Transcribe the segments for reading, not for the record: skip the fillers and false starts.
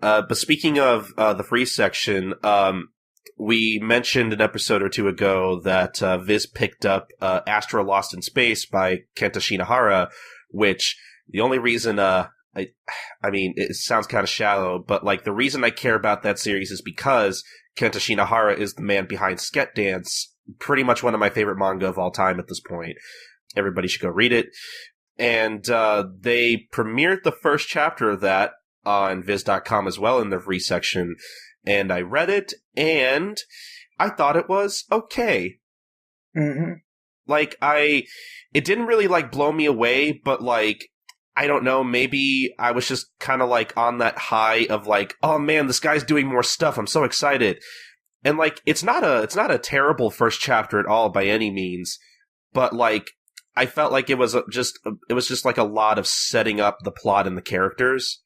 But speaking of the free section, we mentioned an episode or two ago that Viz picked up Astra Lost in Space by Kenta Shinohara, which the only reason I mean, it sounds kind of shallow, but like the reason I care about that series is because Kenta Shinohara is the man behind Sket Dance, pretty much one of my favorite manga of all time at this point. Everybody should go read it. And they premiered the first chapter of that on Viz.com as well in the free section. And I read it, and I thought it was okay. Mm-hmm. Like, it didn't really, like, blow me away, but, like, I don't know, maybe I was just kind of, like, on that high of, like, oh man, this guy's doing more stuff, I'm so excited. And, like, it's not a terrible first chapter at all by any means, but, like, I felt like it was just like a lot of setting up the plot and the characters,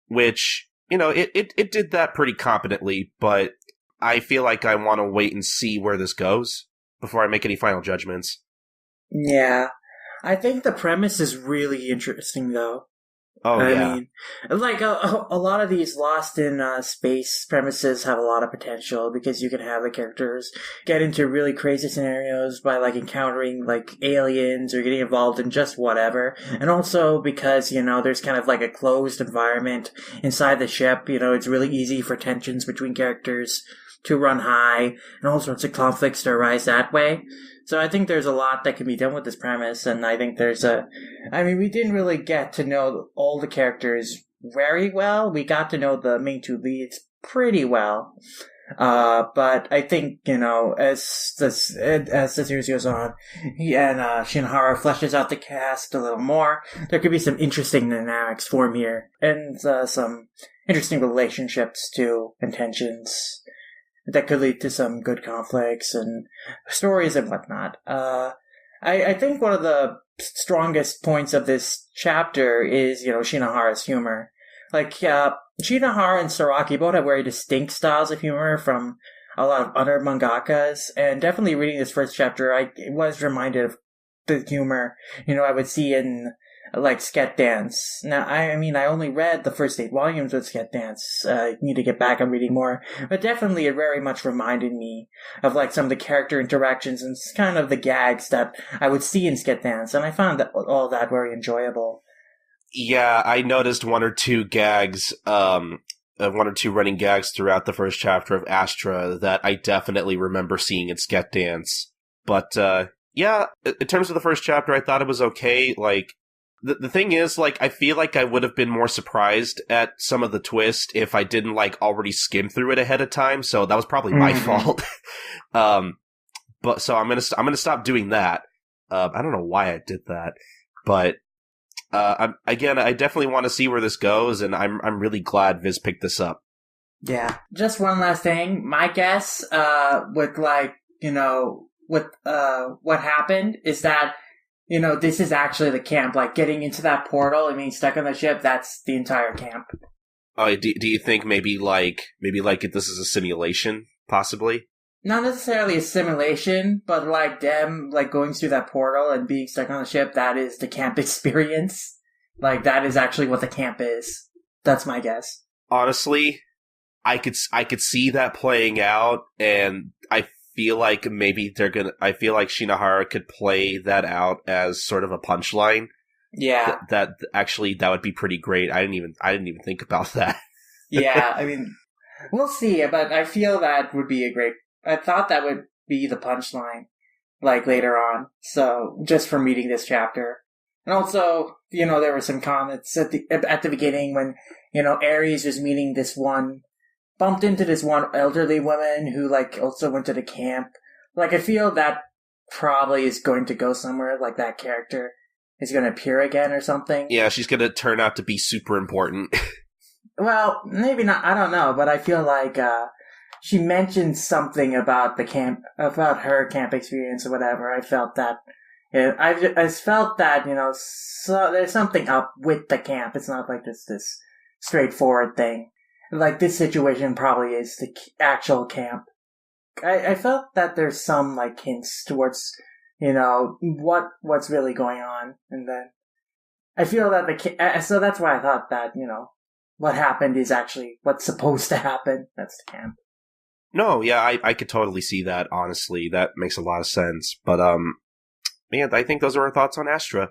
which, you know, it did that pretty competently, but I feel like I want to wait and see where this goes before I make any final judgments. Yeah. I think the premise is really interesting, though. Oh, I yeah. mean, like, a lot of these Lost in Space premises have a lot of potential because you can have the characters get into really crazy scenarios by, like, encountering, like, aliens or getting involved in just whatever. And also because, you know, there's kind of, like, a closed environment inside the ship, you know, it's really easy for tensions between characters to run high and all sorts of conflicts to arise that way. So I think there's a lot that can be done with this premise, and I think we didn't really get to know all the characters very well. We got to know the main two leads pretty well. But I think, you know, as the series goes on, Shinohara fleshes out the cast a little more, there could be some interesting dynamics form here, and some interesting relationships too, and tensions that could lead to some good conflicts and stories and whatnot. I think one of the strongest points of this chapter is, you know, Shinohara's humor. Like, Shinohara and Saraki both have very distinct styles of humor from a lot of other mangakas, and definitely reading this first chapter, I was reminded of the humor, you know, I would see in, like, Sket Dance. Now, I mean, I only read the first 8 volumes with Sket Dance. I need to get back on reading more. But definitely it very much reminded me of, like, some of the character interactions and kind of the gags that I would see in Sket Dance. And I found all that very enjoyable. Yeah, I noticed one or two running gags throughout the first chapter of Astra that I definitely remember seeing in Sket Dance. But, yeah, in terms of the first chapter, I thought it was okay. Like, the thing is, like, I feel like I would have been more surprised at some of the twist if I didn't, like, already skim through it ahead of time, so that was probably my fault. But, so I'm gonna stop doing that. I don't know why I did that, but, I definitely want to see where this goes, and I'm really glad Viz picked this up. Yeah. Just one last thing. My guess, with, like, you know, with, what happened is that, you know, this is actually the camp. Like, getting into that portal and being stuck on the ship, that's the entire camp. Oh, do you think maybe this is a simulation, possibly? Not necessarily a simulation, but, like, them, like, going through that portal and being stuck on the ship, that is the camp experience. Like, that is actually what the camp is. That's my guess. Honestly, I could see that playing out, and I feel like Shinohara could play that out as sort of a punchline. Yeah. That would be pretty great. I didn't even think about that. Yeah, I mean, we'll see, but I feel that would be I thought that would be the punchline, like, later on. So, just from reading this chapter. And also, you know, there were some comments at the beginning when, you know, Ares was bumped into this one elderly woman who, like, also went to the camp. Like, I feel that probably is going to go somewhere, like, that character is going to appear again or something. Yeah, she's going to turn out to be super important. Well, maybe not, I don't know, but I feel like, she mentioned something about the camp, about her camp experience or whatever. I felt that, I felt that, you know, so there's something up with the camp. It's not like this straightforward thing. Like, this situation probably is the actual camp. I felt that there's some, like, hints towards, you know, what's really going on. And then I feel that so that's why I thought that, you know, what happened is actually what's supposed to happen. That's the camp. No, yeah, I could totally see that, honestly. That makes a lot of sense. But, man, I think those are our thoughts on Astra.